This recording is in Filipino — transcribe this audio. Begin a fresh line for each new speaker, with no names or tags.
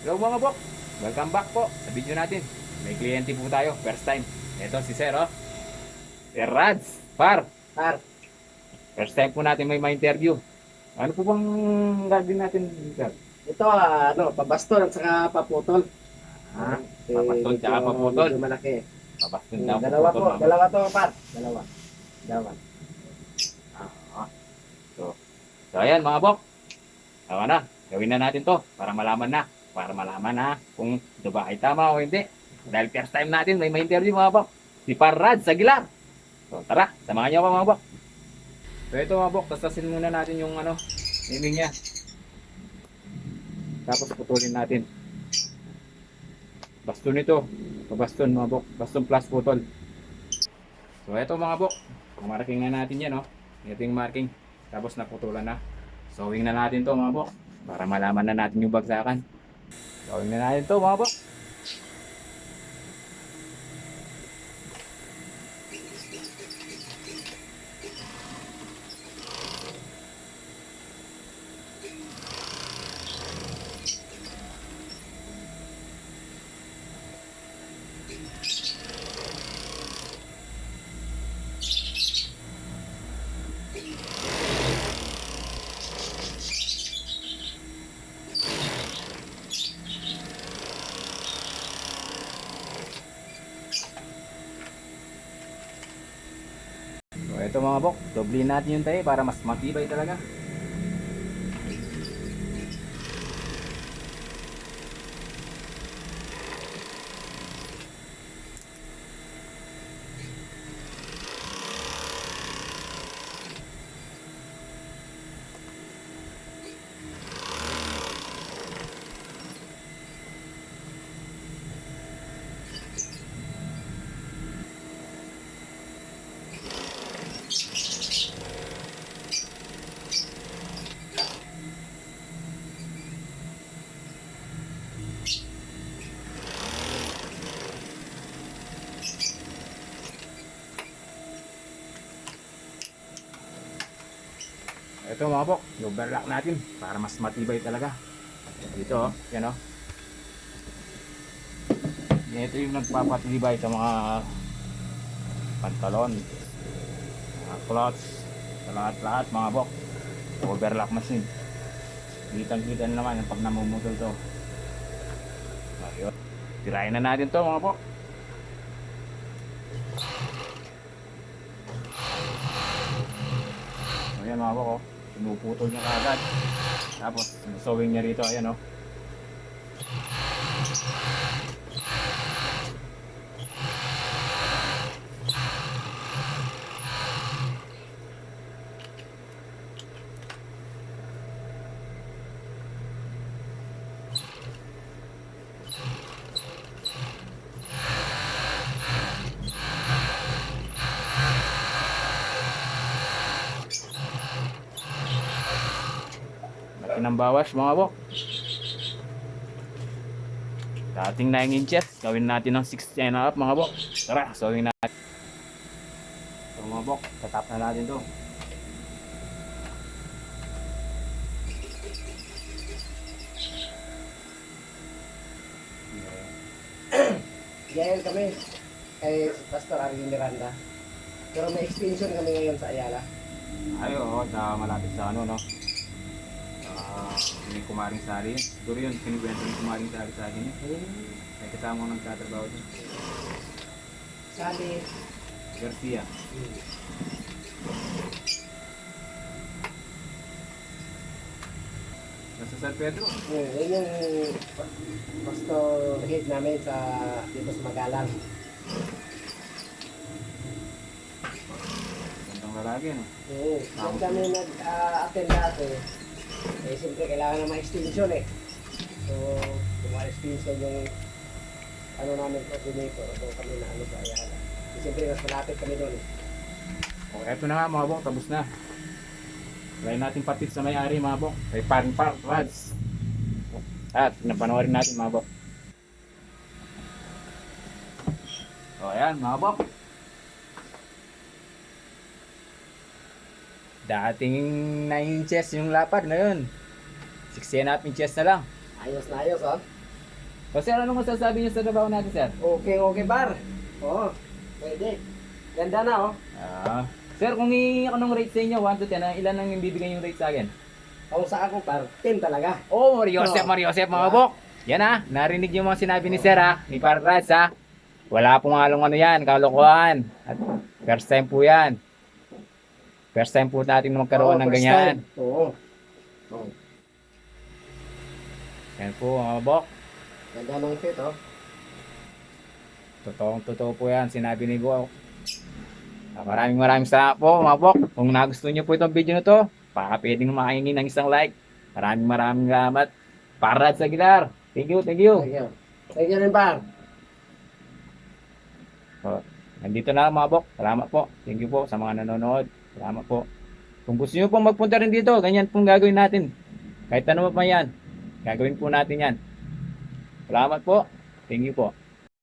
Hello mga bok, welcome back po sa video natin. May kliyente po tayo, first time. Ito si Sir, oh. Sir Rads, par.
Par,
First time po natin may ma-interview. Ano po bang gagawin natin, Sir?
ito pabaston at saka paputol.
Ah, papastol
Eh,
tsaka paputol.
medyo malaki.
Papastol
Hmm,
daw
dalawa
paputol,
po,
mga bok.
dalawa to, par. Dalawa. Dalawa.
Ah, so ayan mga bok. Tama na, gawin na natin to para malaman na. Para malaman na kung ito ba ay tama o hindi. Dahil first time natin may ma-interview mga bok. Si Par Rads Aguilar. So tara, samahan niyo ako mga bok. So ito mga bok, tastasin muna natin yung naming niya. Tapos putulin natin. Baston ito. Baston mga bok. Baston plus putol. So ito mga bok. Marking na natin yan, no? Ito yung marking. Tapos naputulan na. Sewing na natin to mga bok. Para malaman na natin yung bagsakan. Sewing na natin to mga bok. So ito mga bok. Doblihin natin yung tayo para mas matibay talaga. Ito mga bok, overlock natin para mas matibay talaga. Dito, oh, yan oh. Ito yung nagpapatibay sa mga pantalon, mga cloths, sa lahat-lahat mga bok. Overlock machine. Kitang-kita naman pag namumutol to. Ayun. Tirahin na natin to mga bok. Ayan mga bok, oh. Pinuputol niya kagad. Tapos, sewing niya rito, ayan oh. Laki ng bawas mga bok. Dating 9 inches, gawin natin ng 6 and a half mga bok. Tara, sewing natin. So mga bok, tatap na natin to.
Ngayon kami, kay Pastor Aring Miranda. Pero may extension kami ngayon sa Ayala.
Ay, oo, sa malapit sa ano, no? May kumaring sari. Siguro yun, kinikwento ng kumaring sari sa akin. May kasama ko nagtatrabaho doon.
Sabi,
Garcia. Nasa San Pedro.
yun yung Pastor head namin sa dito sa Magalang.
Gandang lalaki, no?
Kung kami nag-attend dati, eh siyempre kailangan na ma-extension eh. So, kung ma-extension yung ano namin coordinator, so kami na ano sa Ayala. So, siyempre mas malapit kami doon eh.
O, eto na nga mga bok, tapos na. Try natin patit sa may-ari mga bok. Kay Paring Par Rads. At napanoorin natin mga bok. O ayan mga bok. Dating 9 inches yung lapad ngayon. 6.5 inches na lang.
Ayos na ayos, oh.
O sir, anong masasabi niyo sa trabaho natin, sir?
Okay, okay, par. Oo, pwede. Ganda na, oh.
Sir, kung hihingi ako ng rate sa inyo, 1 to 10, ilan ang ibibigay yung rate sa akin?
Kung sa ako, par, 10 talaga.
Oh, Mariosep,
Oo.
Mariosep, mga bok. Yan narinig yung mga sinabi ni Sir ni Parras Wala pong halong ano yan, kalokohan. At first time po yan. First time po natin magkaroon
Oo,
ng
first
ganyan.
time. Oo. Oo.
Yan po mga bok.
Ganda ng fit, oh.
Totoo po yan, sinabi ni Bo. Maraming salamat po mga bok. Kung nagustuhan niyo po itong video na to, baka pwedeng makahingi ng isang like. Maraming salamat. Parras Aguilar. Thank you, thank you.
Thank you. Thank you rin, par.
Nandito na mga bok. Salamat po. Thank you po sa mga nanonood. Salamat po. Kung gusto niyo pong magpunta rin dito, ganyan pong gagawin natin. Kahit ano pa yan, gagawin po natin yan. Salamat po. Thank you po.